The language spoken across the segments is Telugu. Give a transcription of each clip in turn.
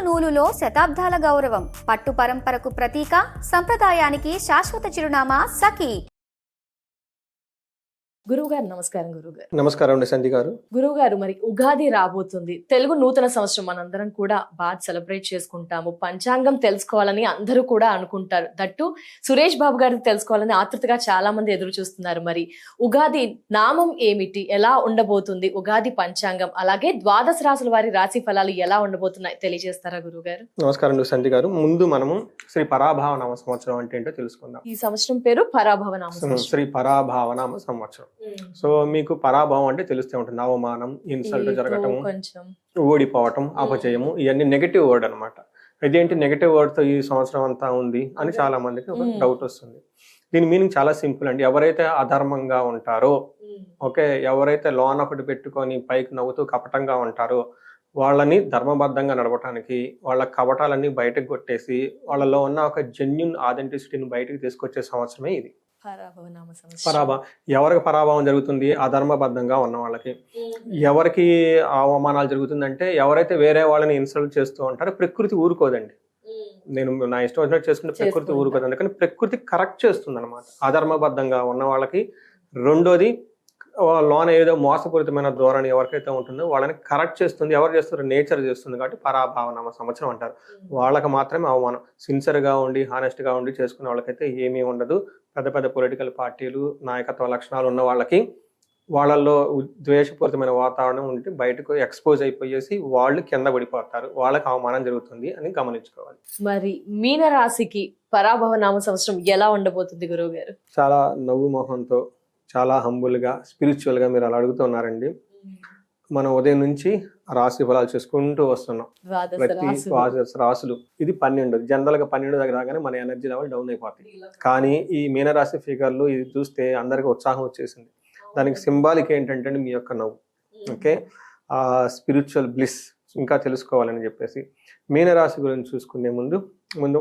నూలులో శతాబ్దాల గౌరవం, పట్టు పరంపరకు ప్రతీక, సంప్రదాయానికి శాశ్వత చిరునామా సఖీ. గురువుగారు నమస్కారం. గురువుగారు నమస్కారం అండి సంధి గారు. గురువుగారు, మరి ఉగాది రాబోతుంది. తెలుగు నూతన సంవత్సరం మనందరం కూడా బాగా సెలబ్రేట్ చేసుకుంటాము. పంచాంగం తెలుసుకోవాలని అందరూ కూడా అనుకుంటారు. దట్టు సురేష్ బాబు గారిని తెలుసుకోవాలని ఆతృతగా చాలా మంది ఎదురు చూస్తున్నారు. మరి ఉగాది నామం ఏమిటి, ఎలా ఉండబోతుంది ఉగాది పంచాంగం, అలాగే ద్వాదశ రాశుల వారి రాశి ఫలాలు ఎలా ఉండబోతున్నాయి తెలియజేస్తారా గురువుగారు? నమస్కారం అండి సంధి గారు. ముందు మనము శ్రీ పరాభావ నామ సంవత్సరం అంటే ఏంటో తెలుసుకుందాం. ఈ సంవత్సరం పేరు పరాభవ నామ సంవత్సరం. శ్రీ పరాభావ నామ సంవత్సరం. సో మీకు పరాభావం అంటే తెలుస్తూ ఉంటుంది, అవమానం, ఇన్సల్ట్ జరగటము, కొంచెం ఓడిపోవటం, అపజయము, ఇవన్నీ నెగటివ్ వర్డ్ అనమాట. ఇదేంటి నెగటివ్ వర్డ్ తో ఈ సంవత్సరం అంతా ఉంది అని చాలా మందికి ఒక డౌట్ వస్తుంది. దీని మీనింగ్ చాలా సింపుల్ అండి. ఎవరైతే అధర్మంగా ఉంటారో, ఓకే, ఎవరైతే లోన్ ఒకటి పెట్టుకొని పైకి నవ్వుతూ కపటంగా ఉంటారో వాళ్ళని ధర్మబద్ధంగా నడవటానికి, వాళ్ళ కపటాలన్నీ బయటకు కొట్టేసి వాళ్ళలో ఉన్న ఒక జెన్యున్ ఆథెంటిసిటీని బయటకు తీసుకొచ్చే సంవత్సరమే ఇది పరాభావం. ఎవరికి పరాభావం జరుగుతుంది? అధర్మబద్ధంగా ఉన్న వాళ్ళకి. ఎవరికి అవమానాలు జరుగుతుందంటే ఎవరైతే వేరే వాళ్ళని ఇన్సల్ట్ చేస్తూ ఉంటారో ప్రకృతి ఊరుకోదండి. నేను నా ఇష్టం వచ్చినట్టు చేసుకుంటే ప్రకృతి ఊరుకోదు. అందుకని ప్రకృతి కరెక్ట్ చేస్తుంది అనమాట అధర్మబద్ధంగా ఉన్న వాళ్ళకి. రెండోది, లోన ఏదో మోసపూరితమైన ధోరణి ఎవరికైతే ఉంటుందో వాళ్ళని కరెక్ట్ చేస్తుంది. ఎవరు చేస్తారు? నేచర్ చేస్తుంది. కాబట్టి పరాభావనామ సంవత్సరం అంటారు. వాళ్ళకి మాత్రమే అవమానం. సిన్సియర్గా ఉండి హానెస్ట్గా ఉండి చేసుకునే వాళ్ళకైతే ఏమీ ఉండదు. పెద్ద పెద్ద పొలిటికల్ పార్టీలు, నాయకత్వ లక్షణాలు ఉన్న వాళ్ళకి వాళ్ళల్లో ద్వేషపూరితమైన వాతావరణం ఉంటే బయటకు ఎక్స్పోజ్ అయిపోయేసి వాళ్ళు కింద పడిపోతారు. వాళ్ళకి అవమానం జరుగుతుంది అని గమనించుకోవాలి. మరి మీన రాశికి పరాభవ నామ సంవత్సరం ఎలా ఉండబోతుంది గురువు గారు? చాలా నవ్వు మొహంతో, చాలా హంబుల్గా, స్పిరిచువల్గా మీరు అలా అడుగుతున్నారండి. మనం ఉదయం నుంచి రాశి ఫలాలు చేసుకుంటూ వస్తున్నాం. ప్రతి రాశులు ఇది 12. జనరల్ గా 12 దగ్గర రాగానే మన ఎనర్జీ లెవెల్ డౌన్ అయిపోతాయి. కానీ ఈ మీనరాశి ఫిగర్లు ఇది చూస్తే అందరికి ఉత్సాహం వచ్చేసింది. దానికి సింబాలిక్ ఏంటంటే మీ యొక్క నవ్వు. ఓకే, ఆ స్పిరిచువల్ బ్లిస్ ఇంకా తెలుసుకోవాలని చెప్పేసి మీనరాశి గురించి చూసుకునే ముందు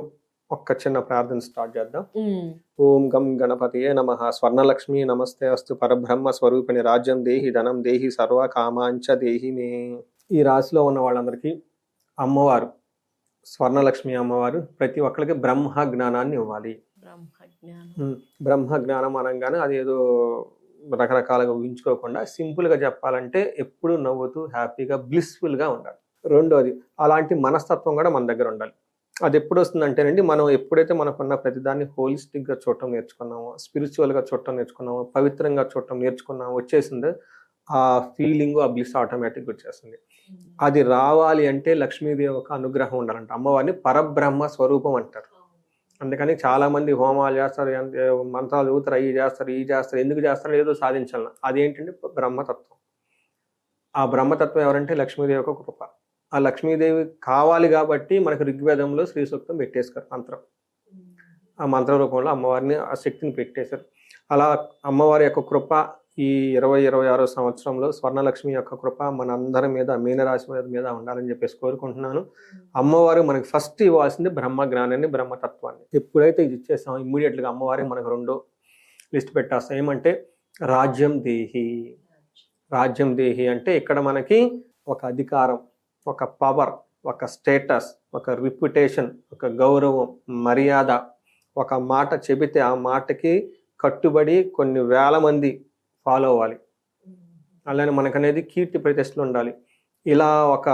ఒక్క చిన్న ప్రార్థన స్టార్ట్ చేద్దాం. ఓం గం గణపతియే నమః. స్వర్ణలక్ష్మి నమస్తే అస్తు. పరబ్రహ్మ స్వరూపిణి రాజ్యం దేహి ధనం దేహి సర్వ కామాంచ దేహి మే. ఈ రాశిలో ఉన్న వాళ్ళందరికీ అమ్మవారు, స్వర్ణలక్ష్మి అమ్మవారు ప్రతి ఒక్కరికి బ్రహ్మ జ్ఞానాన్ని ఇవ్వాలి. బ్రహ్మ జ్ఞానం అనగానే అదేదో రకరకాలుగా ఊహించుకోకుండా సింపుల్ గా చెప్పాలంటే ఎప్పుడు నవ్వుతూ హ్యాపీగా బ్లిస్ఫుల్ గా ఉండాలి. రెండోది, అలాంటి మనస్తత్వం కూడా మన దగ్గర ఉండాలి. అది ఎప్పుడు వస్తుందంటేనండి, మనం ఎప్పుడైతే మనకున్న ప్రతిదాన్ని హోలిస్టిక్ గా చూడటం నేర్చుకున్నామో, స్పిరిచువల్ గా చూడటం నేర్చుకున్నామో, పవిత్రంగా చూడటం నేర్చుకున్నామో, వచ్చేసింది ఆ ఫీలింగ్, ఆ బ్లిస్ ఆటోమేటిక్ వచ్చేస్తుంది. అది రావాలి అంటే లక్ష్మీదేవి ఒక అనుగ్రహం ఉండాలంట. అమ్మవారిని పరబ్రహ్మ స్వరూపం అంటారు. అందుకని చాలా మంది హోమాలు చేస్తారు, మంత్రాలు చదువుతారు, అవి చేస్తారు, ఎందుకు చేస్తారు? ఏదో సాధించాలన్న. అదేంటంటే బ్రహ్మతత్వం. ఆ బ్రహ్మతత్వం ఎవరంటే లక్ష్మీదేవి ఒక కృప. ఆ లక్ష్మీదేవి కావాలి కాబట్టి మనకు ఋగ్వేదంలో శ్రీ సూక్తం పెట్టేశారు మంత్రం. ఆ మంత్ర రూపంలో అమ్మవారిని, ఆ శక్తిని పెట్టేశారు. అలా అమ్మవారి యొక్క కృప ఈ 2026 సంవత్సరంలో స్వర్ణలక్ష్మి యొక్క కృప మనందరి మీద, మీనరాశి మీద ఉండాలని చెప్పేసి కోరుకుంటున్నాను. అమ్మవారు మనకి ఫస్ట్ ఇవ్వాల్సింది బ్రహ్మ జ్ఞానాన్ని, బ్రహ్మతత్వాన్ని. ఎప్పుడైతే ఇది ఇచ్చేస్తామో ఇమ్మీడియట్గా అమ్మవారికి మనకు రెండో లిస్ట్ పెట్టేస్తాం. ఏమంటే రాజ్యం దేహి. రాజ్యం దేహి అంటే ఇక్కడ మనకి ఒక అధికారం, ఒక పవర్, ఒక స్టేటస్, ఒక రిప్యుటేషన్, ఒక గౌరవం, మర్యాద. ఒక మాట చెబితే ఆ మాటకి కట్టుబడి కొన్ని వేల మంది ఫాలో అవ్వాలి. అలానే మనకనేది కీర్తి ప్రతిష్టలు ఉండాలి. ఇలా ఒక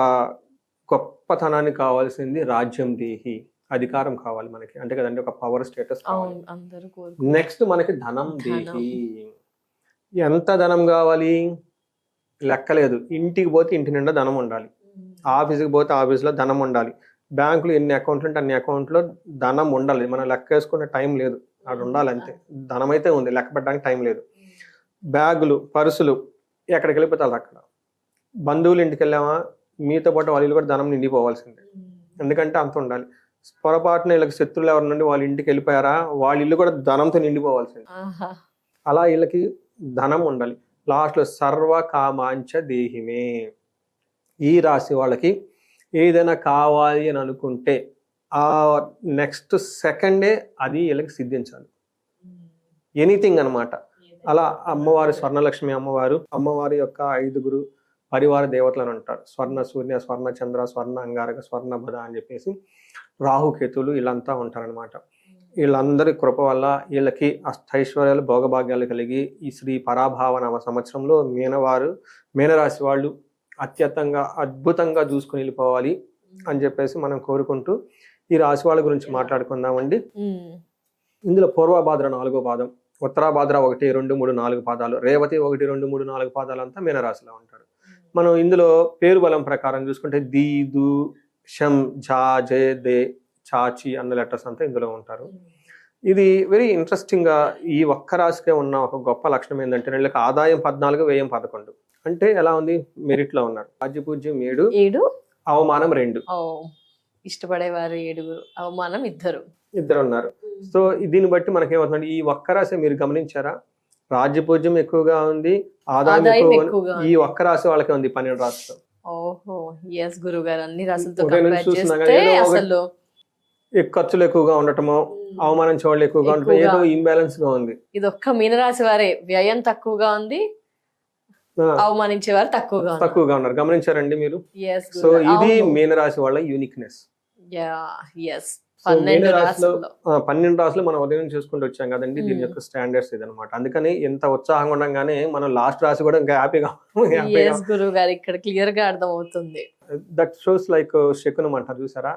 గొప్పతనాన్ని కావాల్సింది రాజ్యం దేహి. అధికారం కావాలి మనకి, అంటే కదండి ఒక పవర్, స్టేటస్ కావాలి. నెక్స్ట్ మనకి ధనం దేహి. ఎంత ధనం కావాలి లెక్కలేదు. ఇంటికి పోతే ఇంటి నిండా ధనం ఉండాలి. ఆఫీస్కి పోతే ఆఫీస్లో ధనం ఉండాలి. బ్యాంకులో ఎన్ని అకౌంట్లు ఉంటే అన్ని అకౌంట్లో ధనం ఉండాలి. మనం లెక్క వేసుకునే టైం లేదు, అది ఉండాలి అంతే. ధనం అయితే ఉంది, లెక్క పెట్టడానికి టైం లేదు. బ్యాగులు, పర్సులు ఎక్కడికి వెళ్ళిపోతారు అక్కడ. బంధువులు ఇంటికి వెళ్ళామా, మీతో పాటు వాళ్ళు కూడా ధనం నిండిపోవాల్సిందే. ఎందుకంటే అంత ఉండాలి. పొరపాటున వీళ్ళకి శత్రువులు ఎవరి నుండి వాళ్ళ ఇంటికి వెళ్ళిపోయారా, వాళ్ళ ఇల్లు కూడా ధనంతో నిండిపోవాల్సిందే. అలా వీళ్ళకి ధనం ఉండాలి. లాస్ట్లో సర్వ కామాంచ దేహిమే. ఈ రాశి వాళ్ళకి ఏదైనా కావాలి అని అనుకుంటే ఆ నెక్స్ట్ సెకండే అది వీళ్ళకి సిద్ధించాలి. ఎనీథింగ్ అనమాట. అలా అమ్మవారి, స్వర్ణలక్ష్మి అమ్మవారి యొక్క 5 పరివార దేవతలను అంటారు. స్వర్ణ సూర్య, స్వర్ణ చంద్ర, స్వర్ణ అంగారక, స్వర్ణ బుధ అని చెప్పేసి రాహుకేతులు వీళ్ళంతా ఉంటారనమాట. వీళ్ళందరి కృప వల్ల వీళ్ళకి అష్టైశ్వర్యాలు భోగభాగ్యాలు కలిగి ఈ శ్రీ పరాభావనామ సంవత్సరంలో మీనరాశి వాళ్ళు అద్భుతంగా చూసుకుని వెళ్ళిపోవాలి అని చెప్పేసి మనం కోరుకుంటూ ఈ రాశి వాళ్ళ గురించి మాట్లాడుకుందామండి. ఇందులో పూర్వభాద్ర 4వ పాదం, ఉత్తరాభాద్ర 1, 2, 3, 4 పాదాలు, రేవతి 1, 2, 3, 4 పాదాలు అంతా మీనరాశిలో ఉంటారు. మనం ఇందులో పేరు బలం ప్రకారం చూసుకుంటే ది, దు, షం, ఝా, జే, దే, చాచి అన్న లెటర్స్ అంతా ఇందులో ఉంటారు. ఇది వెరీ ఇంట్రెస్టింగ్ గా ఈ ఒక్క రాశికే ఉన్న ఒక గొప్ప లక్షణం ఏంటంటే వీళ్ళకి ఆదాయం 14, వ్యయం 11. అంటే ఎలా ఉంది, మెరిట్ లో ఉన్నారు. రాజ్యపూజ్యం 7, అవమానం 2. ఇష్టపడేవారు 7, అవమానం 2 ఉన్నారు. సో దీన్ని బట్టి మనకేమవుతుంది, ఈ ఒక్క రాశి మీరు గమనించారా, రాజ్యపూజ్యం ఎక్కువగా ఉంది, ఆదాయం ఎక్కువ. ఈ ఒక్క రాశి వాళ్ళకే ఉంది 12 రాశులు. ఓహో ఎస్ గురుగారు, అన్ని రాశులతో అసలు ఖర్చులు ఎక్కువగా ఉండటము, అవమానం చూడలు ఎక్కువగా ఉండటం, ఏదో ఇంబ్యాలెన్స్ గా ఉంది. ఇది ఒక్క మీనరాశి వారే వ్యయం తక్కువగా ఉంది, అవమానించేవారు తక్కువగా ఉన్నారు. గమనించారండి మీరు? సో ఇది మీనరాశి వాళ్ళ యూనిక్నెస్. 12 రాశులు మనం ఉదయం చూసుకుంటూ వచ్చాం కదండి. దీని యొక్క స్టాండర్డ్స్ ఇదనమాట. అందుకని ఎంత ఉత్సాహంగా ఉండగానే మనం లాస్ట్ రాశి కూడా ఇంకా హ్యాపీగా గురువు గారు ఇక్కడ క్లియర్ గా అర్థం అవుతుంది. దట్ షోస్ లైక్ శకునం అంటారు చూసారా,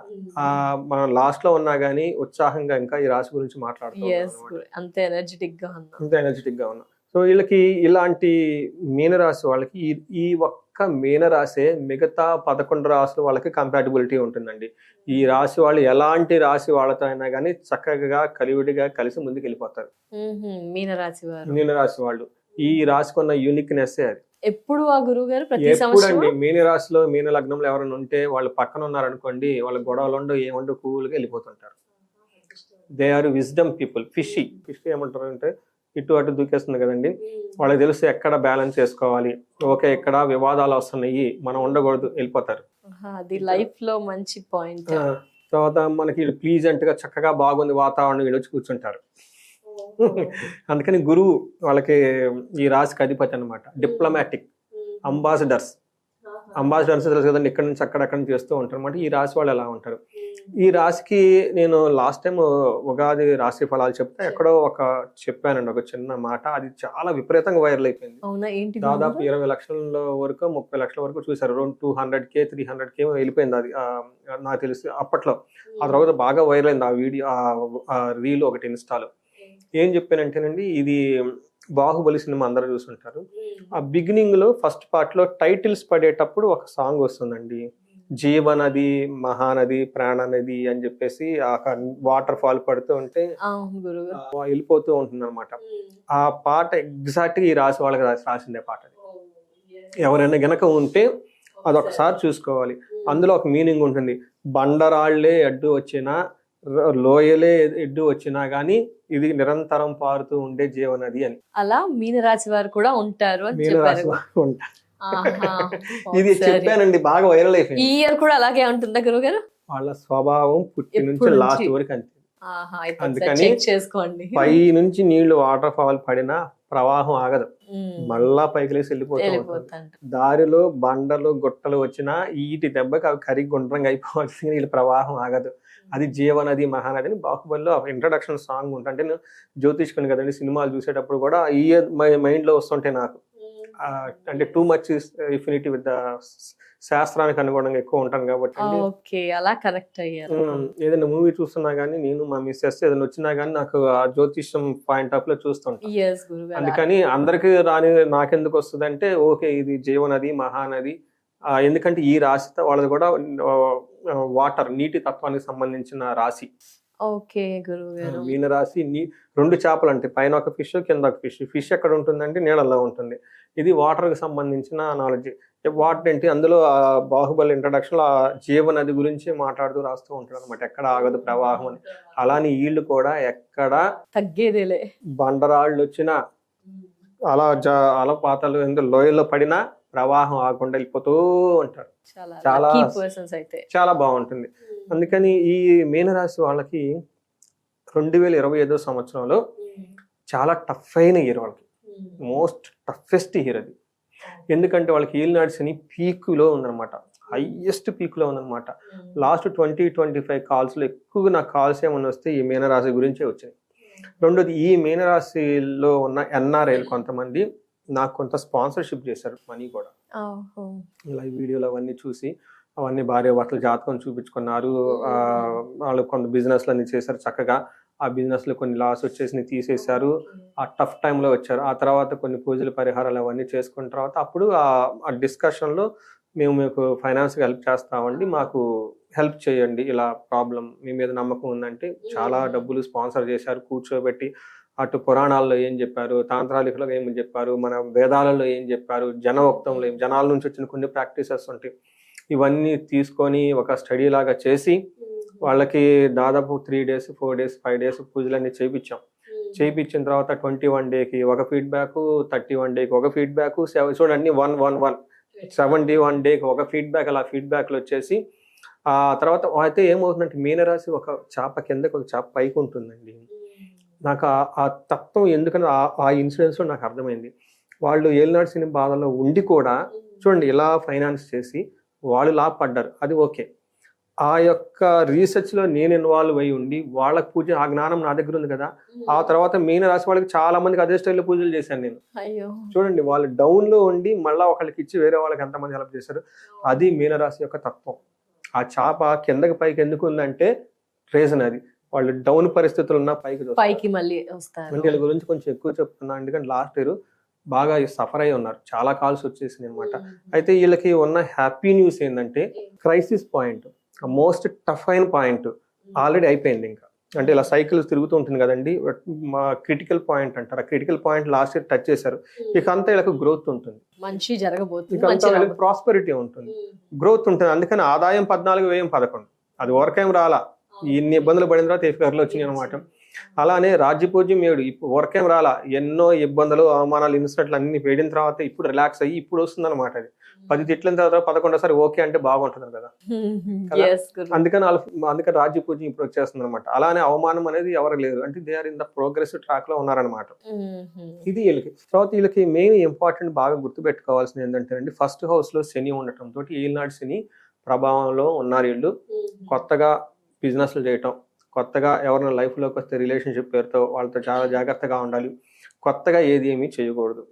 మనం లాస్ట్ లో ఉన్నా గానీ ఉత్సాహంగా ఇంకా ఈ రాశి గురించి మాట్లాడుతున్నాం, అంతే ఎనర్జెటిక్ గా ఉన్నా. సో వీళ్ళకి ఇలాంటి మీనరాశి వాళ్ళకి ఈ ఒక్క మీనరాశే మిగతా 11 రాశులు వాళ్ళకి కంపాటిబిలిటీ ఉంటుందండి. ఈ రాశి వాళ్ళు ఎలాంటి రాశి వాళ్ళతో అయినా కానీ చక్కగా కలివిడిగా కలిసి ముందుకు వెళ్ళిపోతారు. మీనరాశి వాళ్ళు ఈ రాశికి ఉన్న యూనిక్నెస్ అది. ఎప్పుడు ఆ గురువు గారు ఎప్పుడండి మీనరాశిలో మీన లగ్నంలో ఎవరైనా ఉంటే వాళ్ళు పక్కన ఉన్నారనుకోండి, వాళ్ళ గొడవలు ఏముండో కూల్గా వెళ్ళిపోతుంటారు. They are wisdom people. Fish ఏమంటారు అంటే ఇటు అటు దూకేస్తుంది కదండి, వాళ్ళకి తెలుసు ఎక్కడ బ్యాలెన్స్ చేసుకోవాలి, ఓకే ఎక్కడ వివాదాలు వస్తున్నాయి, మనం ఉండకూడదు, వెళ్ళిపోతారు. అది లైఫ్ లో మంచి పాయింట్. తర్వాత మనకి ప్లీజెంట్ గా చక్కగా బాగుంది వాతావరణం, వీళ్ళొచ్చి కూర్చుంటారు. అందుకని గురువు వాళ్ళకి ఈ రాశికి అధిపతి అనమాట. డిప్లొమాటిక్ అంబాసిడర్స్ తెలుసు కదండి, ఇక్కడ నుంచి అక్కడక్కడ చేస్తూ ఉంటారు అనమాట. ఈ రాశి వాళ్ళు ఎలా ఉంటారు. ఈ రాశికి నేను లాస్ట్ టైం ఉగాది రాశి ఫలాలు చెప్తే ఎక్కడో చెప్పానండి ఒక చిన్న మాట, అది చాలా విపరీతంగా వైరల్ అయిపోయింది. దాదాపు 20 లక్షల వరకు 30 లక్షల వరకు చూసారు. 200K 300K వెళ్ళిపోయింది అది నాకు తెలిసి అప్పట్లో. ఆ తర్వాత బాగా వైరల్ అయింది ఆ వీడియో, ఆ రీల్ ఒకటి ఇన్స్టాలో. ఏం చెప్పానంటేనండి, ఇది బాహుబలి సినిమా అందరూ చూసుంటారు. ఆ బిగినింగ్ లో ఫస్ట్ పార్ట్ లో టైటిల్స్ పడేటప్పుడు ఒక సాంగ్ వస్తుందండి, జీవనది, మహానది, ప్రాణనది అని చెప్పేసి ఆ వాటర్ ఫాల్ పడుతూ ఉంటే వెళ్ళిపోతూ ఉంటుంది అనమాట. ఆ పాట ఎగ్జాక్ట్ గా ఈ రాశి వాళ్ళకి రాసిందే పాట. ఎవరైనా గనక ఉంటే అదొకసారి చూసుకోవాలి. అందులో ఒక మీనింగ్ ఉంటుంది, బండరాళ్లే అడ్డు వచ్చినా లోయలే ఎడ్డు వచ్చినా గానీ ఇది నిరంతరం పారుతూ ఉండే జీవనది అని. అలా మీనరాశి వారు కూడా ఉంటారు. ఇది చెప్పానండి, బాగా వైరల్ అయిపోయింది. ఈ ఇయర్ కూడా అలాగే ఉంటుందా గురుగారు? వాళ్ళ స్వభావం పుట్టి నుంచి లాస్ట్ వరకు అంతే. అందుకని పై నుంచి నీళ్లు వాటర్ ఫాల్ పడినా ప్రవాహం ఆగదు, మళ్ళా పైకి లేసి వెళ్ళిపోతాం. దారిలో బండలు గుట్టలు వచ్చినా ఈటి దెబ్బకి అవి కరిగి గుండ్రంగా అయిపోవాల్సింది, వీళ్ళ ప్రవాహం ఆగదు. అది జీవనది మహానది అని బాహుబలిలో ఇంట్రడక్షన్ సాంగ్ ఉంటుంది. అంటే నేను జ్యోతిష్కుని కదండి, సినిమాలు చూసేటప్పుడు కూడా ఈ మైండ్ లో వస్తుంటే నాకు అంటే too much infinity with the శాస్త్రానికి అనుగుణంగా ఎక్కువ ఉంటాను కాబట్టి అలా కనెక్ట్ అయ్యారు. ఏదైనా మూవీ చూస్తున్నా గానీ నేను మా మిస్సెస్ ఏదైనా వచ్చినా గానీ నాకు ఆ జ్యోతిష్యం పాయింట్ ఆఫ్ లో చూస్తుంటాను. అందుకని అందరికి రాని నాకెందుకు వస్తుంది అంటే, ఓకే ఇది జీవనది మహానది. ఎందుకంటే ఈ రాశి వాళ్ళది కూడా వాటర్, నీటి తత్వానికి సంబంధించిన రాశి. ఓకే గురువుగారు. మీన రాశి 2 చేపలు అంటే పైన ఒక ఫిష్ కింద ఒక ఫిష్. ఫిష్ ఎక్కడ ఉంటుందంటే నీళ్ళల్లో ఉంటుంది. ఇది వాటర్ కి సంబంధించిన నాలెడ్జ్. వాటర్ ఏంటి, అందులో బాహుబలి ఇంట్రడక్షన్ లో జీవనది గురించి మాట్లాడుతూ రాస్తూ ఉంటాడు అనమాట, ఎక్కడ ఆగదు ప్రవాహం అని. అలానే వీళ్ళు కూడా ఎక్కడ తగ్గేదేలే, బండరాళ్ళు వచ్చినా అలపాతాలు లోయల్లో పడినా ప్రవాహం ఆగకుండా వెళ్ళిపోతూ ఉంటారు. చాలా బాగుంటుంది. అందుకని ఈ మీనరాశి వాళ్ళకి 2025 సంవత్సరంలో చాలా టఫ్ అయిన ఇయర్ వాళ్ళకి, మోస్ట్ టఫెస్ట్ ఇయర్ అది. ఎందుకంటే వాళ్ళకి ఈల్నాడు శని పీక్లో ఉందన్నమాట, హైయెస్ట్ పీక్లో ఉందన్నమాట. లాస్ట్ 20-25 కాల్స్లో ఎక్కువగా నాకు కాల్స్ ఏమన్నా వస్తే ఈ మీనరాశి గురించే వచ్చాయి. రెండోది, ఈ మీనరాశిలో ఉన్న ఎన్ఆర్ఐలు కొంతమంది నాకు కొంత స్పాన్సర్షిప్ చేశారు, మనీ కూడా. ఇలా ఈ వీడియోలు అవన్నీ చూసి అవన్నీ భార్య భర్తలు జాతకం చూపించుకున్నారు, వాళ్ళు కొంత బిజినెస్లు అన్ని చేశారు చక్కగా. ఆ బిజినెస్లో కొన్ని లాస్ వచ్చేసి తీసేశారు, ఆ టఫ్ టైంలో వచ్చారు. ఆ తర్వాత కొన్ని పూజలు పరిహారాలు అవన్నీ చేసుకున్న తర్వాత అప్పుడు ఆ డిస్కషన్లో మేము మీకు ఫైనాన్స్గా హెల్ప్ చేస్తామండి, మాకు హెల్ప్ చేయండి, ఇలా ప్రాబ్లం మీ మీద నమ్మకం ఉందంటే చాలా డబ్బులు స్పాన్సర్ చేశారు, కూర్చోబెట్టి అటు పురాణాల్లో ఏం చెప్పారు, తాంత్రాలికలో ఏం చెప్పారు, మన వేదాలలో ఏం చెప్పారు, జనవక్తంలో జనాల నుంచి వచ్చిన కొన్ని ప్రాక్టీసెస్ ఉంటాయి, ఇవన్నీ తీసుకొని ఒక స్టడీ లాగా చేసి వాళ్ళకి దాదాపు 3 days 4 days 5 days పూజలన్నీ చేయించిన తర్వాత 21 days ఒక ఫీడ్బ్యాక్, 31 days ఒక ఫీడ్బ్యాక్, చూడండి 1 71 days ఒక ఫీడ్బ్యాక్. అలా ఫీడ్బ్యాక్లు వచ్చేసి ఆ తర్వాత అయితే ఏమవుతుందంటే మీనరాశి ఒక చాప కిందకి ఒక చాప పైకి ఉంటుందండి. నాకు ఆ తత్వం ఎందుకని ఆ ఇన్సిడెంట్స్లో నాకు అర్థమైంది. వాళ్ళు ఏలినాడు శని బాధలో ఉండి కూడా చూడండి ఇలా ఫైనాన్స్ చేసి వాళ్ళు లాభపడ్డారు, అది ఓకే. ఆ యొక్క రీసెర్చ్లో నేను ఇన్వాల్వ్ అయ్యి ఉండి వాళ్ళకి పూజ, ఆ జ్ఞానం నా దగ్గర ఉంది కదా. ఆ తర్వాత మీనరాశి వాళ్ళకి చాలా మందికి అదే స్టైల్లో పూజలు చేశాను నేను. చూడండి వాళ్ళు డౌన్లో ఉండి మళ్ళీ ఒకళ్ళకి ఇచ్చి వేరే వాళ్ళకి ఎంతమంది హెల్ప్ చేశారు. అది మీనరాశి యొక్క తత్వం. ఆ చాప కిందకి పైకి ఎందుకు ఉందంటే రీజన్ అది, వాళ్ళు డౌన్ పరిస్థితులు ఉన్న పైకి మళ్ళీ వస్తారు. అంటే వీళ్ళ గురించి కొంచెం ఎక్కువ చెప్తున్నా, ఎందుకంటే లాస్ట్ ఇయర్ బాగా సఫర్ అయి ఉన్నారు, చాలా కాల్స్ వచ్చేసినాయి అనమాట. అయితే వీళ్ళకి ఉన్న హ్యాపీ న్యూస్ ఏంటంటే క్రైసిస్ పాయింట్, మోస్ట్ టఫ్ అయిన పాయింట్ ఆల్రెడీ అయిపోయింది. ఇంకా అంటే ఇలా సైకిల్ తిరుగుతూ ఉంటుంది కదండి, మా క్రిటికల్ పాయింట్ అంటారు, ఆ critical point last year touch చేశారు. ఇక అంతా వీళ్ళకి గ్రోత్ ఉంటుంది, మంచి జరగబోతుంది, ఇక అంతా వీళ్ళకి ప్రాస్పెరిటీ ఉంటుంది, గ్రోత్ ఉంటుంది. అందుకని ఆదాయం 14, వ్యయం 11, అది ఓరకేం రాలా, ఇన్ని ఇబ్బందులు పడిన తర్వాత ఎఫ్ఐఆర్లు వచ్చినాయి అనమాట. అలానే రాజ్యపూజ్యం 7 ఇప్పుడు ఓరకేం రాలా, ఎన్నో ఇబ్బందులు అవమానాలు ఇన్సిడెంట్లు అన్ని పేడిన తర్వాత ఇప్పుడు రిలాక్స్ అయ్యి ఇప్పుడు వస్తుంది అనమాట. అది 10 తిట్లిన తర్వాత 11వ ఓకే అంటే బాగుంటుంది కదా. అందుకని రాజ్యపూజ్యం ఇప్పుడు వచ్చేస్తుంది అనమాట. అలానే అవమానం అనేది ఎవరు లేరు, అంటే they are in the progressive track లో ఉన్నారనమాట. ఇది వీళ్ళకి. తర్వాత వీళ్ళకి మెయిన్ ఇంపార్టెంట్ బాగా గుర్తుపెట్టుకోవాల్సింది ఏంటంటే అండి, ఫస్ట్ హౌస్ లో శని ఉండటం తోటి ఏలినాడు శని ప్రభావంలో ఉన్నారు వీళ్ళు. కొత్తగా బిజినెస్లు చేయటం, కొత్తగా ఎవరైనా లైఫ్లోకి వస్తే రిలేషన్షిప్ పేరుతో వాళ్ళతో చాలా జాగ్రత్తగా ఉండాలి, కొత్తగా ఏమీ చేయకూడదు.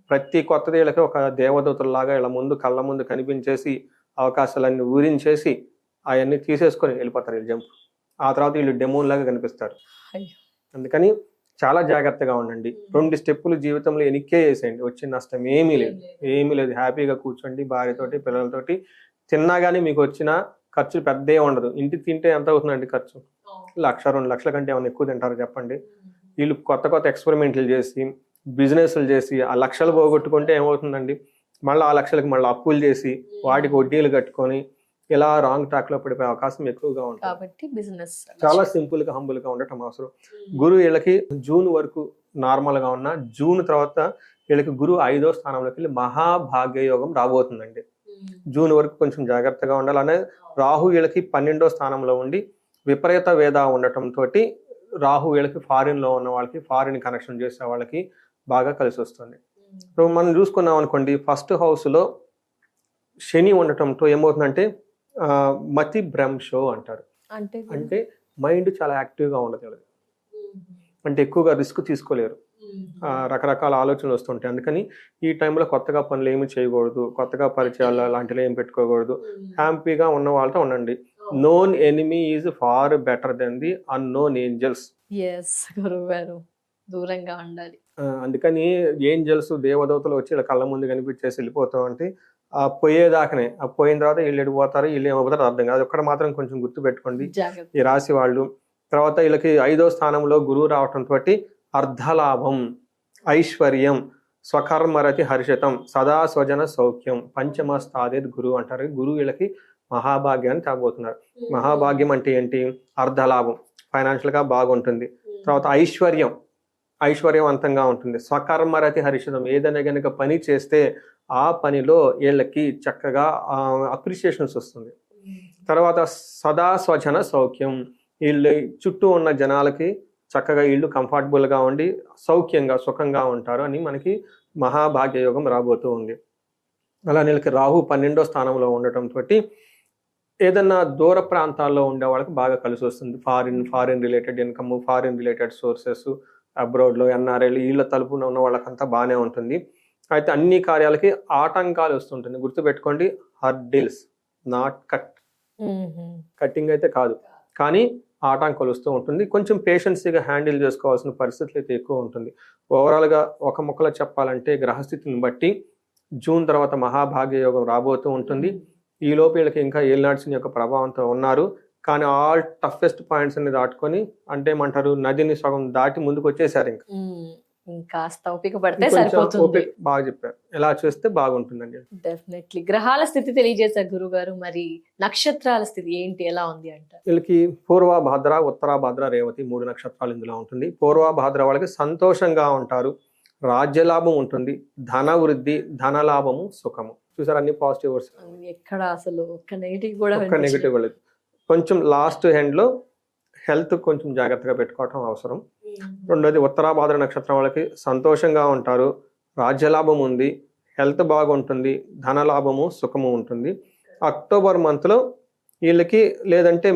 ప్రతి కొత్తది వీళ్ళకి ఒక దేవదూతలాగా ఇలా ముందు కళ్ళ ముందు కనిపించేసి అవకాశాలన్నీ ఊరించేసి అవన్నీ తీసేసుకొని వెళ్ళిపోతారు వీళ్ళు జంప్. ఆ తర్వాత వీళ్ళు డెమోన్ లాగా కనిపిస్తారు. అందుకని చాలా జాగ్రత్తగా ఉండండి. 2 స్టెప్పులు జీవితంలో ఎనిక్కే చేసేయండి, వచ్చిన నష్టం ఏమీ లేదు. హ్యాపీగా కూర్చోండి భార్యతోటి పిల్లలతోటి. తిన్నా కానీ మీకు వచ్చిన ఖర్చులు పెద్దే ఉండదు. ఇంటికి తింటే ఎంత అవుతుందండి ఖర్చు? 1,00,000-2 లక్షల కంటే ఏమైనా ఎక్కువ తింటారు చెప్పండి? వీళ్ళు కొత్త ఎక్స్పెరిమెంట్లు చేసి బిజినెస్లు చేసి ఆ లక్షలు పోగొట్టుకుంటే ఏమవుతుందండి, మళ్ళీ ఆ లక్షలకు మళ్ళీ అప్పులు చేసి వాటికి వడ్డీలు కట్టుకొని ఇలా రాంగ్ ట్రాక్ లో పడిపోయే అవకాశం ఎక్కువగా ఉంటుంది. కాబట్టి బిజినెస్ చాలా సింపుల్ గా హంబుల్ గా ఉండటం అవసరం. గురువు వీళ్ళకి జూన్ వరకు నార్మల్ గా ఉన్న, జూన్ తర్వాత వీళ్ళకి గురువు 5వ స్థానంలోకి వెళ్ళి మహాభాగ్య యోగం రాబోతుందండి. జూన్ వరకు కొంచెం జాగ్రత్తగా ఉండాలి. అనే రాహు వీళ్ళకి 12వ స్థానంలో ఉండి విపరీత వేద ఉండటం తోటి రాహు వీళ్ళకి ఫారిన్ లో ఉన్న వాళ్ళకి, ఫారిన్ కనెక్షన్ చేసే వాళ్ళకి బాగా కలిసి వస్తుంది. ఇప్పుడు మనం చూసుకున్నాం అనుకోండి, ఫస్ట్ హౌస్ లో శని ఉండటంతో ఏమవుతుందంటే మతి భ్రంశో అంటారు. అంటే మైండ్ చాలా యాక్టివ్గా ఉండదు, అంటే ఎక్కువగా రిస్క్ తీసుకోలేరు, రకరకాల ఆలోచనలు వస్తుంటాయి. అందుకని ఈ టైంలో కొత్తగా పనులు ఏమి చేయకూడదు, కొత్తగా పరిచయాలు అలాంటివి ఏమి పెట్టుకోకూడదు. హ్యాపీగా ఉన్న వాళ్ళతో ఉండండి. Known enemy is far better than the unknown angels. దూరంగా ఉండాలి. అందుకని ఏంజల్స్ దేవదూతలు వచ్చి ఇలా కళ్ళ ముందు కనిపించేసి వెళ్ళిపోతాం అంటే ఆ పోయేదాకానే, ఆ పోయిన తర్వాత వీళ్ళు వెళ్ళిపోతారు, వీళ్ళు ఏమైపోతారు అర్థం కాదు. ఒక్కడ మాత్రం కొంచెం గుర్తు పెట్టుకోండి ఈ రాశి వాళ్ళు. తర్వాత వీళ్ళకి 5వ స్థానంలో గురువు రావటం తోటి అర్ధలాభం, ఐశ్వర్యం, స్వకర్మరతి హర్షితం, సదా స్వజన సౌఖ్యం, పంచమ స్థాదేత్ గురువు అంటారు. గురువు వీళ్ళకి మహాభాగ్యాన్ని తాగబోతున్నారు. మహాభాగ్యం అంటే ఏంటి? అర్ధలాభం, ఫైనాన్షియల్ గా బాగుంటుంది. తర్వాత ఐశ్వర్యవంతంగా ఉంటుంది. స్వకర్మరతి హర్షితం, ఏదైనా కనుక పని చేస్తే ఆ పనిలో వీళ్ళకి చక్కగా అప్రిసియేషన్స్ వస్తుంది. తర్వాత సదా స్వజన సౌఖ్యం, వీళ్ళు చుట్టూ ఉన్న జనాలకి చక్కగా వీళ్ళు కంఫర్టబుల్గా ఉండి సౌఖ్యంగా సుఖంగా ఉంటారు అని మనకి మహాభాగ్యయోగం రాబోతూ ఉంది. అలా వీళ్ళకి రాహు 12వ స్థానంలో ఉండటంతో ఏదన్నా దూర ప్రాంతాల్లో ఉండే వాళ్ళకి బాగా కలిసి వస్తుంది. Foreign related income, foreign related sources, అబ్రాడ్లో ఎన్ఆర్ఐలు వీళ్ళ తలుపున ఉన్న వాళ్ళకంతా బాగానే ఉంటుంది. అయితే అన్ని కార్యాలకి ఆటంకాలు వస్తుంటుంది. గుర్తుపెట్టుకోండి, హర్డిల్స్, నాట్ కట్టింగ్ అయితే కాదు, కానీ ఆటంకాలు వస్తూ ఉంటుంది. కొంచెం పేషెన్సీగా హ్యాండిల్ చేసుకోవాల్సిన పరిస్థితులు అయితే ఎక్కువ ఉంటుంది. ఓవరాల్గా ఒక ముక్కలో చెప్పాలంటే గ్రహస్థితిని బట్టి జూన్ తర్వాత మహాభాగ్యయోగం రాబోతూ ఉంటుంది. ఈ లోపు వీళ్ళకి ఇంకా ఏలినాడ్సిని యొక్క ప్రభావంతో ఉన్నారు. కానీ ఆల్ టఫెస్ట్ పాయింట్స్ అన్ని దాటుకొని, అంటే ఏమంటారు, నదిని సగం దాటి ముందుకు వచ్చేసారు. ఇంకాస్త ఓపిక పడితే సరిపోతుంది. బాగా చెప్పారు, ఎలా చేస్తే బాగుంటుందండి. డెఫినెట్లీ. గ్రహాల స్థితి తెలియజేశారు గురుగారు. మరి నక్షత్రాల స్థితి ఏంటి, ఎలా ఉంది అంటారు? వీళ్ళకి పూర్వభాద్ర, ఉత్తరాభాద్ర, రేవతి 3 నక్షత్రాలు ఇందులో ఉంటుంది. పూర్వభాద్ర వాళ్ళకి సంతోషంగా ఉంటారు, రాజ్యలాభం ఉంటుంది, ధన వృద్ధి, ధనలాభము, సుఖము. చూసారు, అన్ని పాజిటివ్ వర్డ్స్, ఎక్కడ అసలు ఒక్క నెగిటివ్ కూడా ఒక్క నెగిటివ్ లేదు. కొంచెం లాస్ట్ ఎండ్ లో హెల్త్ కొంచెం జాగ్రత్తగా పెట్టుకోవటం అవసరం. రెండోది, ఉత్తరాభాద్ర నక్షత్రం వాళ్ళకి సంతోషంగా ఉంటారు, రాజ్యలాభం ఉంది, హెల్త్ బాగుంటుంది, ధనలాభము, సుఖము ఉంటుంది. అక్టోబర్ మంత్లో వీళ్ళకి, లేదంటే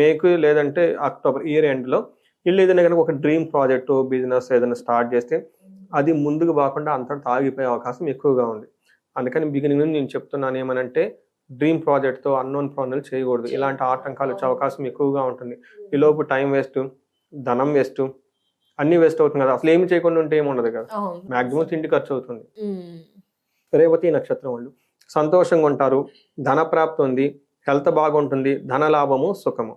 మేకు లేదంటే అక్టోబర్ ఇయర్ ఎండ్లో వీళ్ళు ఏదైనా కనుక ఒక డ్రీమ్ ప్రాజెక్టు, బిజినెస్ ఏదైనా స్టార్ట్ చేస్తే అది ముందుకు పోకుండా అంతటా ఆగిపోయే అవకాశం ఎక్కువగా ఉంది. అందుకని బిగినింగ్ నుంచి నేను చెప్తున్నాను ఏమనంటే, డ్రీమ్ ప్రాజెక్ట్తో అన్నోన్ పనులు చేయకూడదు. ఇలాంటి ఆటంకాలు వచ్చే అవకాశం ఎక్కువగా ఉంటుంది. ఈలోపు టైం వేస్ట్, ధనం వేస్ట్, అన్ని వేస్ట్ అవుతుంది కదా. అసలు ఏమి చేయకుండా ఉంటే ఏముండదు కదా, మాక్సిమం తిండి ఖర్చు అవుతుంది. రేవతి నక్షత్రం వాళ్ళు సంతోషంగా ఉంటారు, ధన ప్రాప్తి ఉంది, హెల్త్ బాగుంటుంది, ధన లాభము, సుఖము,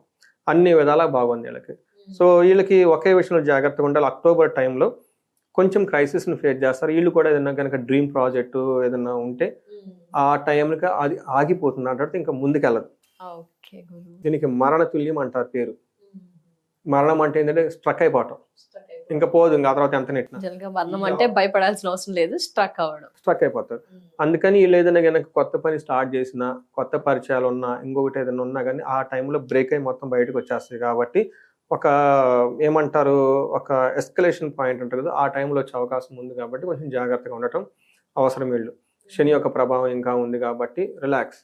అన్ని విధాలా బాగుంది వీళ్ళకి. సో వీళ్ళకి ఒకే విషయంలో జాగ్రత్తగా ఉండాలి. అక్టోబర్ టైంలో కొంచెం క్రైసిస్ని ఫేస్ చేస్తారు. వీళ్ళు కూడా ఏదైనా కనుక డ్రీమ్ ప్రాజెక్టు ఏదైనా ఉంటే ఆ టైంకి అది ఆగిపోతుంది, అంటే ఇంకా ముందుకెళ్ళదు. దీనికి మరణ తుల్యం అంటారు పేరు. మరణం అంటే ఏంటంటే స్ట్రక్ అయిపోవటం, ఇంకా పోదు, ఇంకా ఆ తర్వాత ఎంత నెట్టినా. మరణం అంటే భయపడాల్సిన అవసరం లేదు, స్ట్రక్ అయిపోతారు. అందుకని వీళ్ళు ఏదైనా కనుక కొత్త పని స్టార్ట్ చేసినా, కొత్త పరిచయాలు ఉన్నా, ఇంకొకటి ఏదైనా ఉన్నా కానీ ఆ టైంలో బ్రేక్ అయి మొత్తం బయటకు వచ్చేస్తాయి. కాబట్టి ఒక ఏమంటారు, ఒక ఎస్కలేషన్ పాయింట్ ఉంటుంది కదా, ఆ టైంలో వచ్చే అవకాశం ఉంది. కాబట్టి కొంచెం జాగ్రత్తగా ఉండటం అవసరం. వీళ్ళు శని యొక్క ప్రభావం ఇంకా ఉంది కాబట్టి relax,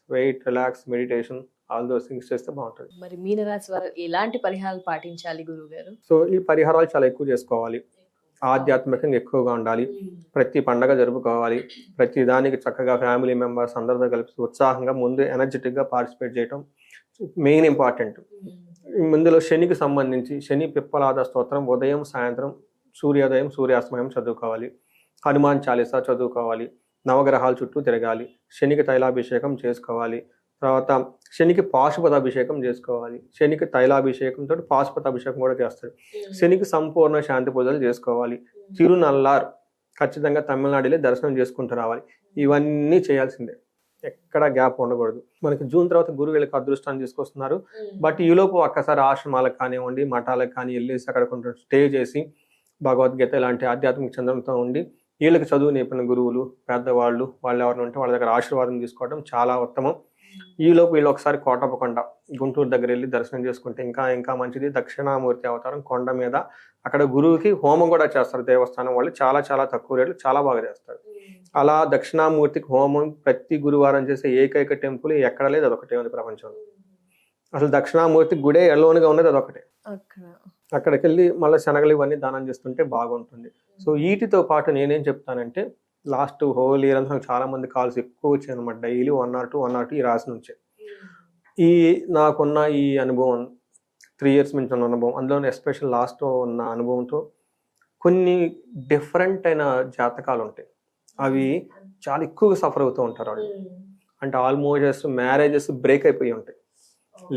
meditation, all those things చేస్తే బాగుంటుంది. మరి మీనరాశి వారు ఎలాంటి పరిహారాలు పాటించాలి గురువు గారు? సో ఈ పరిహారాలు చాలా ఎక్కువ చేసుకోవాలి, ఆధ్యాత్మికంగా ఎక్కువగా ఉండాలి, ప్రతి పండగ జరుపుకోవాలి, ప్రతి దానికి చక్కగా ఫ్యామిలీ మెంబర్స్ అందరితో కలిపి ఉత్సాహంగా ముందు ఎనర్జెటిక్గా పార్టిసిపేట్ చేయటం మెయిన్ ఇంపార్టెంట్. ఇందులో శనికి సంబంధించి శని పిప్పలాద స్తోత్రం ఉదయం, సాయంత్రం, సూర్యోదయం, సూర్యాస్తమయం చదువుకోవాలి, హనుమాన్ చాలీసా చదువుకోవాలి, నవగ్రహాల చుట్టూ తిరగాలి, శనికి తైలాభిషేకం చేసుకోవాలి, తర్వాత శనికి పాశుపతాభిషేకం చేసుకోవాలి. శనికి తైలాభిషేకంతో పాశుపతాభిషేకం కూడా చేస్తాడు. శనికి సంపూర్ణ శాంతి పూజలు చేసుకోవాలి. తిరునల్లార్ ఖచ్చితంగా తమిళనాడులో దర్శనం చేసుకుంటూ రావాలి. ఇవన్నీ చేయాల్సిందే, ఎక్కడ గ్యాప్ ఉండకూడదు. మనకి జూన్ తర్వాత గురువు వీళ్ళకి అదృష్టాన్ని తీసుకొస్తున్నారు. బట్ ఈలోపు ఒక్కసారి ఆశ్రమాలకు కానివ్వండి, మఠాలకు కానీ వెళ్ళేసి అక్కడ కొంచెం స్టే చేసి భగవద్గీత ఇలాంటి ఆధ్యాత్మిక చంద్రంతో ఉండి వీళ్ళకి చదువు నేర్పిన గురువులు, పెద్దవాళ్ళు, వాళ్ళు ఎవరైనా ఉంటే వాళ్ళ దగ్గర ఆశీర్వాదం తీసుకోవడం చాలా ఉత్తమం. ఈలోపు వీళ్ళు ఒకసారి కోటప్పకొండ గుంటూరు దగ్గర వెళ్ళి దర్శనం చేసుకుంటే ఇంకా మంచిది. దక్షిణామూర్తి అవతారం కొండ మీద, అక్కడ గురువుకి హోమం కూడా చేస్తారు. దేవస్థానం వాళ్ళు చాలా చాలా తక్కువ రేట్లు చాలా బాగా చేస్తారు. అలా దక్షిణామూర్తికి హోమం ప్రతి గురువారం చేసే ఏకైక టెంపుల్ ఎక్కడ లేదు, అదొకటే ఉంది ప్రపంచంలో. అసలు దక్షిణామూర్తి గుడే ఎల్లోనుగా ఉన్నది అదొకటే. అక్కడికి వెళ్ళి మళ్ళీ శనగలు ఇవన్నీ దానం చేస్తుంటే బాగుంటుంది. సో వీటితో పాటు నేనేం చెప్తానంటే, లాస్ట్ హోల్ ఇయర్ అంతా చాలా మంది కాల్స్ ఎక్కువ వచ్చాయి అనమాట. డైలీ 1 or 2 ఈ రాశి నుంచే. ఈ నాకున్న ఈ అనుభవం 3 years నుంచి ఉన్న అనుభవం, అందులో ఎస్పెషల్ లాస్ట్ ఉన్న అనుభవంతో కొన్ని డిఫరెంట్ అయిన జాతకాలు ఉంటాయి. అవి చాలా ఎక్కువగా సఫర్ అవుతూ ఉంటారు వాళ్ళు. అంటే ఆల్మోస్ట్ మ్యారేజెస్ బ్రేక్ అయిపోయి ఉంటాయి,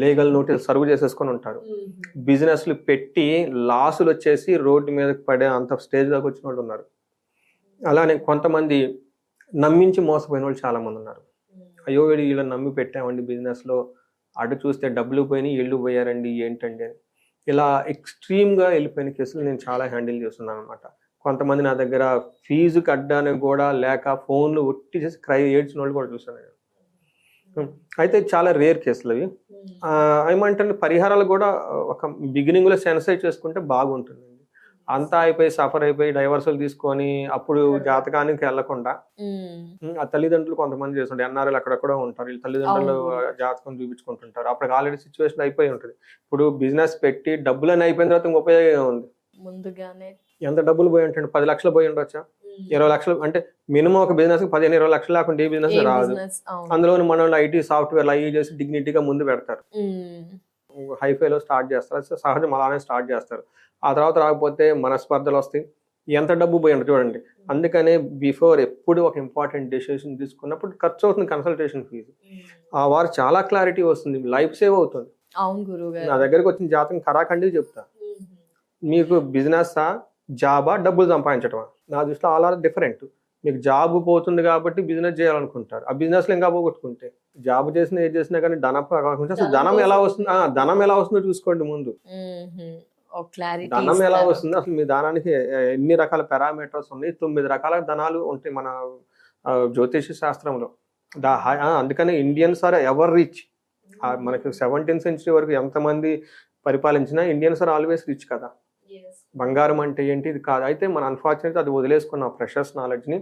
లీగల్ నోటీస్ సర్వ్ చేసేసుకొని ఉంటారు, బిజినెస్లు పెట్టి లాసులు వచ్చేసి రోడ్డు మీదకి పడే అంత స్టేజ్ దాకా వచ్చిన వాళ్ళు ఉన్నారు. అలానే కొంతమంది నమ్మించి మోసపోయిన వాళ్ళు చాలా మంది ఉన్నారు. అయ్యో వీళ్ళని నమ్మి పెట్టామండి బిజినెస్లో, అటు చూస్తే డబ్బులు పోయినాయి, ఇళ్ళు పోయారండి, ఏంటండి అని ఇలా ఎక్స్ట్రీమ్గా వెళ్ళిపోయిన కేసులు నేను చాలా హ్యాండిల్ చేస్తున్నాను అనమాట. కొంతమంది నా దగ్గర ఫీజు కట్టడానికి కూడా లేక ఫోన్లు ఒట్టి చేసి ఏడ్చిన వాళ్ళు కూడా చూసాను నేను. అయితే చాలా రేర్ కేసులు అవి. ఏమంటే పరిహారాలు కూడా ఒక బిగినింగ్లో సెన్సైజ్ చేసుకుంటే బాగుంటుందండి. అంతా అయిపోయి సఫర్ అయిపోయి డైవర్సులు తీసుకొని అప్పుడు జాతకానికి వెళ్లకుండా ఆ తల్లిదండ్రులు కొంతమంది చేస్తుంటారు, ఎన్ఆర్ఎల్ అక్కడెక్కడ ఉంటారు, వీళ్ళ తల్లిదండ్రులు జాతకం చూపించుకుంటుంటారు, అప్పటికి ఆల్రెడీ సిచ్యువేషన్ అయిపోయి ఉంటుంది. ఇప్పుడు బిజినెస్ పెట్టి డబ్బులని అయిపోయిన తర్వాత ఇంక ఉపయోగం ఉంది. ముందుగానే ఎంత డబ్బులు పోయి ఉంటాయి, 10 లక్షలు పోయి ఉండొచ్చా, 20 లక్షలు, అంటే మినిమం ఒక బిజినెస్ 15-20 లక్షలు లేకుండా ఏ బిజినెస్ రాదు. అందులో మన ఐటీ సాఫ్ట్వేర్ అవి చేసి డిగ్నిటీగా ముందు పెడతారు, హైఫైలో స్టార్ట్ చేస్తారు, సహజం అలానే స్టార్ట్ చేస్తారు. ఆ తర్వాత రాకపోతే మనస్పర్ధలు వస్తాయి, ఎంత డబ్బు పోయి ఉంటుంది చూడండి. అందుకనే బిఫోర్ ఎప్పుడు ఒక ఇంపార్టెంట్ డెసిషన్ తీసుకున్నప్పుడు ఖర్చు అవుతుంది కన్సల్టేషన్ ఫీజు. ఆ వారు చాలా క్లారిటీ వస్తుంది, లైఫ్ సేవ్ అవుతుంది. అవును గురుగారు. నా దగ్గరకు వచ్చిన జాతకం ఖరాఖండి చెప్తా, మీకు బిజినెస్సా జాబా డబ్బులు సంపాదించటమా, నా దృష్టిలో ఆల్ ఆర్ డిఫరెంట్. మీకు జాబ్ పోతుంది కాబట్టి బిజినెస్ చేయాలనుకుంటారు, ఆ బిజినెస్ లో ఇంకా పోగొట్టుకుంటే జాబ్ చేసినా ఏది చేసినా కానీ అసలు ధనం ఎలా వస్తుంది, ధనం ఎలా వస్తుందో చూసుకోండి ముందు. ధనం ఎలా వస్తుంది, అసలు మీ ధనానికి ఎన్ని రకాల పారామీటర్స్ ఉన్నాయి, 9 రకాల ధనాలు ఉంటాయి మన జ్యోతిష శాస్త్రంలో. అందుకనే ఇండియన్స్ ఆర్ ఎవర్ రిచ్. మనకి 17th century వరకు ఎంతమంది పరిపాలించినా ఇండియన్స్ ఆర్ ఆల్వేస్ రిచ్ కదా. బంగారం అంటే ఏంటి ఇది కాదు. అయితే మన అన్ఫార్చునేట్ అది వదిలేసుకున్న ప్రెషస్ నాలెడ్జ్ని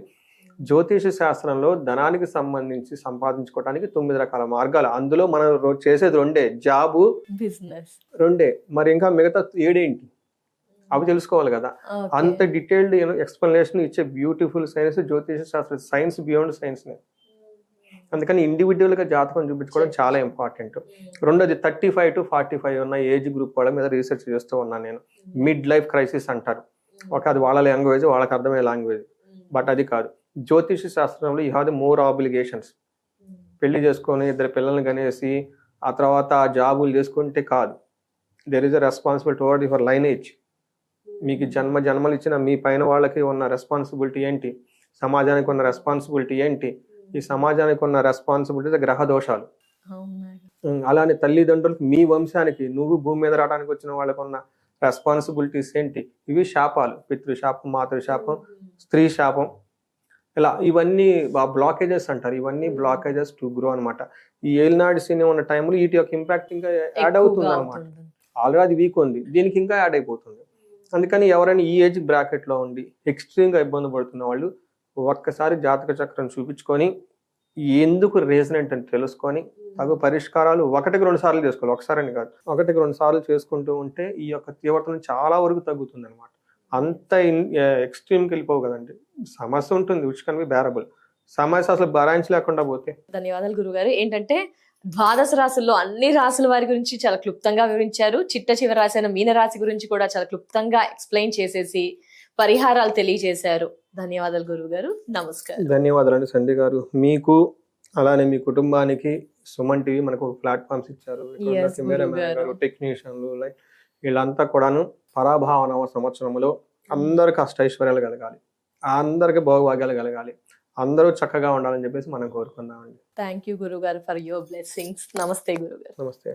జ్యోతిష శాస్త్రంలో ధనానికి సంబంధించి సంపాదించుకోవడానికి 9 రకాల మార్గాలు. అందులో మనం చేసేది 2, జాబు బిజినెస్ 2. మరి ఇంకా మిగతా 7 ఏంటి అవి తెలుసుకోవాలి కదా. అంత డీటెయిల్డ్ ఎక్స్ప్లెనేషన్ ఇచ్చే బ్యూటిఫుల్ సైన్స్ జ్యోతిష శాస్త్రం, సైన్స్ బియాండ్ సైన్స్. అందుకని ఇండివిజువల్ గా జాతకం చూపించుకోవడం చాలా ఇంపార్టెంట్. రెండోది 35 to 45 ఉన్న ఏజ్ గ్రూప్ వాళ్ళ మీద రీసెర్చ్ చేస్తూ ఉన్నాను నేను. మిడ్ లైఫ్ క్రైసిస్ అంటారు, అది వాళ్ళ లాంగ్వేజ్, వాళ్ళకి అర్థమయ్యే లాంగ్వేజ్. బట్ అది కాదు, జ్యోతిష శాస్త్రంలో you have the more obligations. పెళ్లి చేసుకొని 2 పిల్లల్ని కనేసి ఆ తర్వాత జాబులు చేసుకుంటే కాదు. There is a responsibility towards your lineage. మీకు జన్మలు ఇచ్చిన మీ పైన వాళ్ళకి ఉన్న రెస్పాన్సిబిలిటీ ఏంటి, సమాజానికి ఉన్న రెస్పాన్సిబిలిటీ ఏంటి. ఈ సమాజానికి ఉన్న రెస్పాన్సిబిలిటీ గ్రహ దోషాలు. అలానే తల్లిదండ్రులకు, మీ వంశానికి, నువ్వు భూమి మీద రావడానికి వచ్చిన వాళ్ళకు ఉన్న రెస్పాన్సిబిలిటీస్ ఏంటి. ఇవి శాపాలు, పితృశాపం, మాతృశాపం, స్త్రీ శాపం, ఇలా ఇవన్నీ బ్లాకేజెస్ అంటారు. ఇవన్నీ బ్లాకేజెస్ టు గ్రో అనమాట. ఈ ఏలినాడు శని ఉన్న టైంలో వీటి యొక్క ఇంపాక్ట్ ఇంకా యాడ్ అవుతుంది అనమాట. ఆల్రెడీ అది వీక్ ఉంది, దీనికి ఇంకా యాడ్ అయిపోతుంది. అందుకని ఎవరైనా ఈ ఏజ్ బ్రాకెట్ లో ఉండి ఎక్స్ట్రీమ్ గా ఇబ్బంది పడుతున్న వాళ్ళు ఒక్కసారి జాతక చక్రం చూపించుకొని ఎందుకు రీజనెంట్ అని తెలుసుకొని తగు పరిష్కారాలు 1-2 సార్లు చేసుకోవాలి, ఒకసారని కాదు, 1-2 సార్లు చేసుకుంటూ ఉంటే ఈ యొక్క తీవ్రతను చాలా వరకు తగ్గుతుంది అనమాట. అంత ఎక్స్ట్రీమ్కి వెళ్ళిపోవు కదండి. సమస్య ఉంటుంది విచ్ కెన్ బి బేరబుల్. సమస్య అసలు భరాయించలేకుండా పోతే. ధన్యవాదాలు గురుగారు. ఏంటంటే 12 రాశుల్లో అన్ని రాశుల వారి గురించి చాలా క్లుప్తంగా వివరించారు. చిట్ట రాశి అయిన మీన రాశి గురించి కూడా చాలా క్లుప్తంగా ఎక్స్ప్లెయిన్ చేసేసి పరిహారాలు తెలియజేశారు. ధన్యవాదాలు గురుగారు. నమస్కారం. ధన్యవాదాలు సంధ్య గారు. మీకు అలానే మీ కుటుంబానికి సుమన్ టీవీ మనకు ప్లాట్ఫామ్స్ ఇచ్చారు. టెక్నీషియన్లు లైక్ వీళ్ళంతా కూడాను పరాభావ నవ సంవత్సరంలో అందరికి అష్టైశ్వర్యాలు కలగాలి, అందరికి భోగభాగ్యాలు కలగాలి, అందరూ చక్కగా ఉండాలని చెప్పేసి మనం కోరుకుందామండి. థ్యాంక్ యూ గురుగారు ఫర్ యువర్ బ్లెస్సింగ్స్. నమస్తే గురుగారు. నమస్తే.